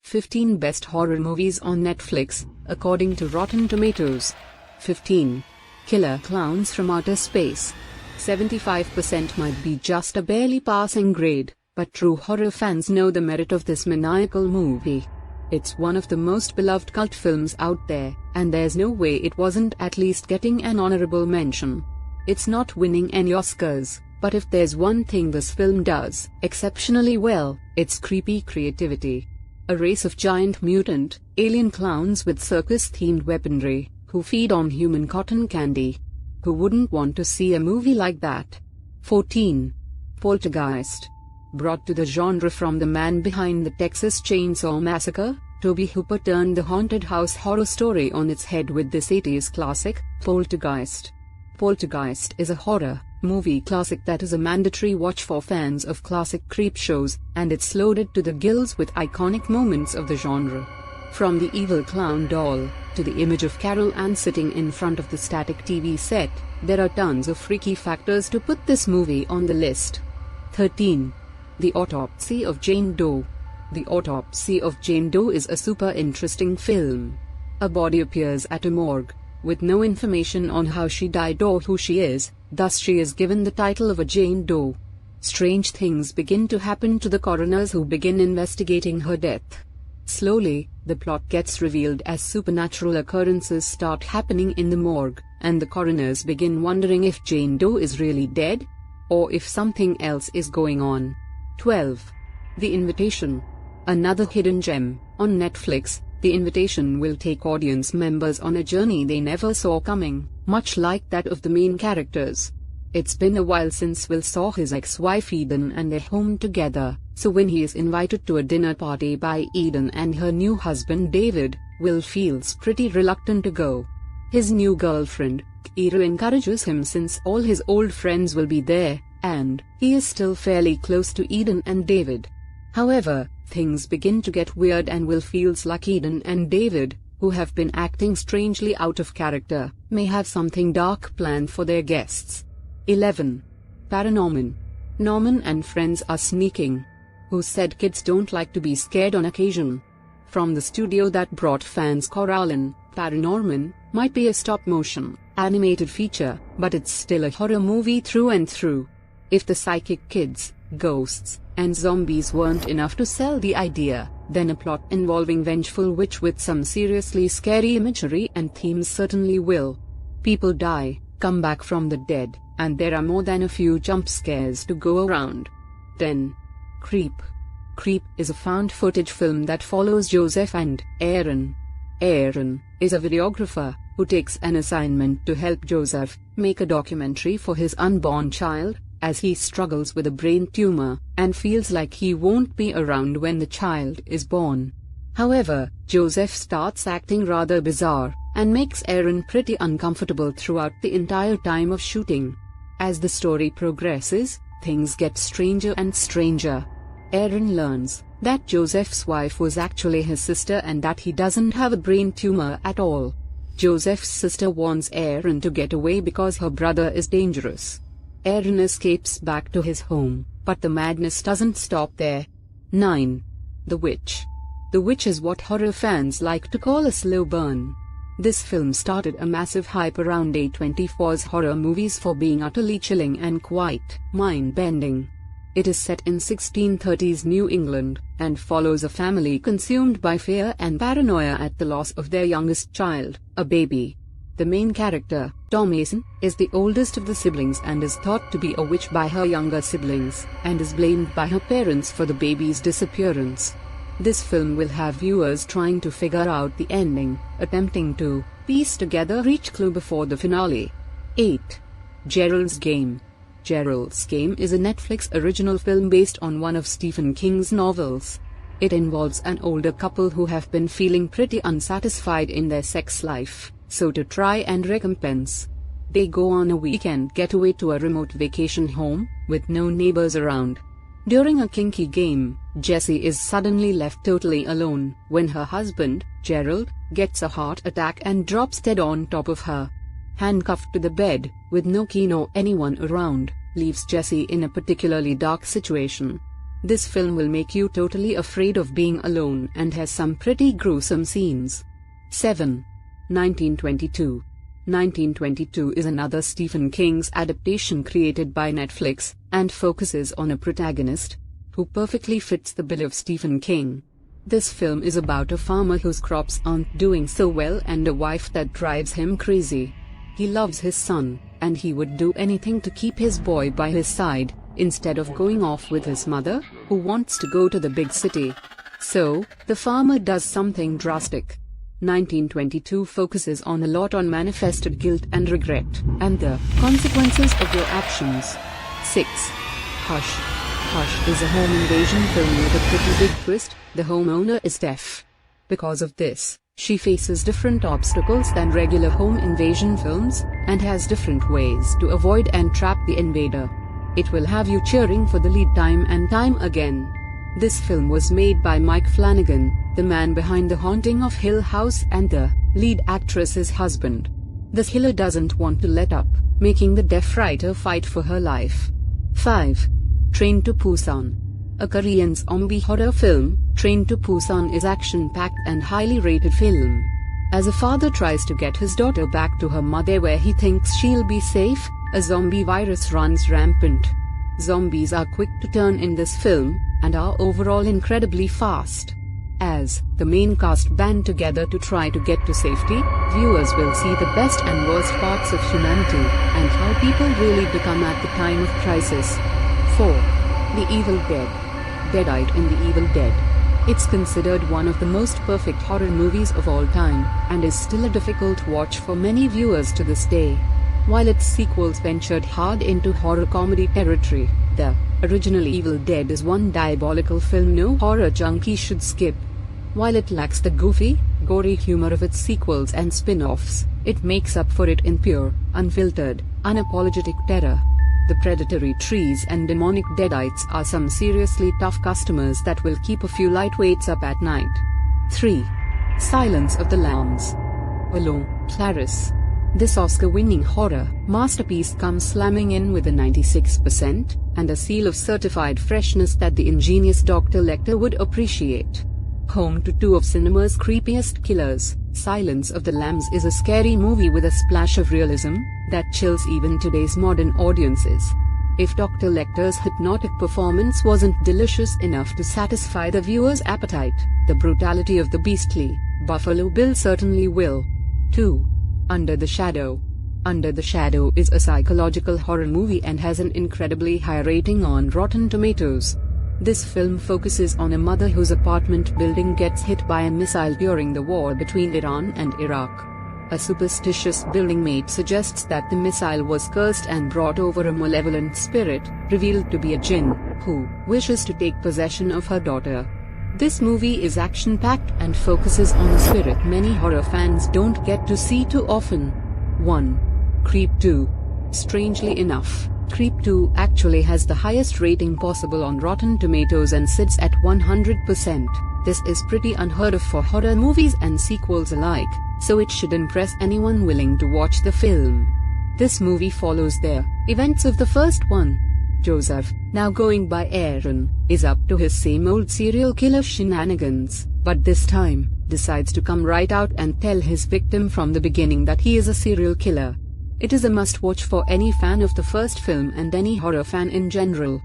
15 Best Horror Movies on Netflix, according to Rotten Tomatoes. 15. Killer Clowns from Outer Space. 75% might be just a barely passing grade, but true horror fans know the merit of this maniacal movie. It's one of the most beloved cult films out there, and there's no way it wasn't at least getting an honorable mention. It's not winning any Oscars, but if there's one thing this film does exceptionally well, it's creepy creativity. A race of giant mutant, alien clowns with circus-themed weaponry, who feed on human cotton candy. Who wouldn't want to see a movie like that? 14. Poltergeist. Brought to the genre from the man behind the Texas Chainsaw Massacre, Tobe Hooper turned the haunted house horror story on its head with this 80s classic, Poltergeist. Poltergeist is a horror movie classic that is a mandatory watch for fans of classic creep shows, and it's loaded to the gills with iconic moments of the genre. From the evil clown doll, to the image of Carol Ann sitting in front of the static TV set, there are tons of freaky factors to put this movie on the list. 13. The Autopsy of Jane Doe. The Autopsy of Jane Doe is a super interesting film. A body appears at a morgue, with no information on how she died or who she is, thus she is given the title of a Jane Doe. Strange things begin to happen to the coroners who begin investigating her death. Slowly, the plot gets revealed as supernatural occurrences start happening in the morgue, and the coroners begin wondering if Jane Doe is really dead, or if something else is going on. 12. The Invitation. Another hidden gem. On Netflix, The Invitation will take audience members on a journey they never saw coming, much like that of the main characters. It's been a while since Will saw his ex-wife Eden and their home together, so when he is invited to a dinner party by Eden and her new husband David, Will feels pretty reluctant to go. His new girlfriend, Kira, encourages him since all his old friends will be there, and he is still fairly close to Eden and David. However, things begin to get weird and Will feels like Eden and David, who have been acting strangely out of character, may have something dark planned for their guests. 11. Paranorman. Norman and friends are sneaking. Who said kids don't like to be scared on occasion? From the studio that brought fans Coraline, Paranorman might be a stop-motion, animated feature, but it's still a horror movie through and through. If the psychic kids, ghosts, and zombies weren't enough to sell the idea, then a plot involving vengeful witch with some seriously scary imagery and themes certainly will. People die, come back from the dead, and there are more than a few jump scares to go around. 10. Creep. Creep is a found footage film that follows Joseph and Aaron. Aaron is a videographer who takes an assignment to help Joseph make a documentary for his unborn child, as he struggles with a brain tumor and feels like he won't be around when the child is born. However, Joseph starts acting rather bizarre and makes Aaron pretty uncomfortable throughout the entire time of shooting. As the story progresses, things get stranger and stranger. Aaron learns that Joseph's wife was actually his sister and that he doesn't have a brain tumor at all. Joseph's sister warns Aaron to get away because her brother is dangerous. Aaron escapes back to his home, but the madness doesn't stop there. 9. The Witch. The Witch is what horror fans like to call a slow burn. This film started a massive hype around A24's horror movies for being utterly chilling and quite mind-bending. It is set in 1630s New England, and follows a family consumed by fear and paranoia at the loss of their youngest child, a baby. The main character, Tom Mason, is the oldest of the siblings and is thought to be a witch by her younger siblings, and is blamed by her parents for the baby's disappearance. This film will have viewers trying to figure out the ending, attempting to piece together each clue before the finale. 8. Gerald's Game. Gerald's Game is a Netflix original film based on one of Stephen King's novels. It involves an older couple who have been feeling pretty unsatisfied in their sex life, so to try and recompense, they go on a weekend getaway to a remote vacation home, with no neighbors around. During a kinky game, Jessie is suddenly left totally alone, when her husband, Gerald, gets a heart attack and drops dead on top of her. Handcuffed to the bed, with no key nor anyone around, leaves Jessie in a particularly dark situation. This film will make you totally afraid of being alone and has some pretty gruesome scenes. 7. 1922. 1922 is another Stephen King's adaptation created by Netflix, and focuses on a protagonist who perfectly fits the bill of Stephen King. This film is about a farmer whose crops aren't doing so well and a wife that drives him crazy. He loves his son, and he would do anything to keep his boy by his side, instead of going off with his mother, who wants to go to the big city. So, the farmer does something drastic. 1922 focuses on a lot on manifested guilt and regret, and the consequences of your actions. 6. Hush. Hush is a home invasion film with a pretty big twist. The homeowner is deaf. Because of this, she faces different obstacles than regular home invasion films, and has different ways to avoid and trap the invader. It will have you cheering for the lead time and time again. This film was made by Mike Flanagan, the man behind The Haunting of Hill House and the lead actress's husband. The killer doesn't want to let up, making the deaf writer fight for her life. 5. Train to Busan. A Korean zombie horror film, Train to Busan is action-packed and highly rated film. As a father tries to get his daughter back to her mother where he thinks she'll be safe, a zombie virus runs rampant. Zombies are quick to turn in this film, and are overall incredibly fast. As the main cast band together to try to get to safety, viewers will see the best and worst parts of humanity, and how people really become at the time of crisis. 4. The Evil Dead. Deadite in The Evil Dead. It's considered one of the most perfect horror movies of all time, and is still a difficult watch for many viewers to this day. While its sequels ventured hard into horror comedy territory, the original Evil Dead is one diabolical film no horror junkie should skip. While it lacks the goofy, gory humor of its sequels and spin-offs, it makes up for it in pure, unfiltered, unapologetic terror. The predatory trees and demonic deadites are some seriously tough customers that will keep a few lightweights up at night. 3. Silence of the Lambs. Hello, Clarice. This Oscar-winning horror masterpiece comes slamming in with a 96% and a seal of certified freshness that the ingenious Dr. Lecter would appreciate. Home to two of cinema's creepiest killers, Silence of the Lambs is a scary movie with a splash of realism that chills even today's modern audiences. If Dr. Lecter's hypnotic performance wasn't delicious enough to satisfy the viewer's appetite, the brutality of the beastly Buffalo Bill certainly will. 2. Under the Shadow. Under the Shadow is a psychological horror movie and has an incredibly high rating on Rotten Tomatoes. This film focuses on a mother whose apartment building gets hit by a missile during the war between Iran and Iraq. A superstitious building mate suggests that the missile was cursed and brought over a malevolent spirit, revealed to be a jinn, who wishes to take possession of her daughter. This movie is action-packed and focuses on a spirit many horror fans don't get to see too often. 1. Creep 2. Strangely enough, Creep 2 actually has the highest rating possible on Rotten Tomatoes and sits at 100%. This is pretty unheard of for horror movies and sequels alike, so it should impress anyone willing to watch the film. This movie follows the events of the first one. Joseph, now going by Aaron, is up to his same old serial killer shenanigans, but this time, decides to come right out and tell his victim from the beginning that he is a serial killer. It is a must-watch for any fan of the first film and any horror fan in general.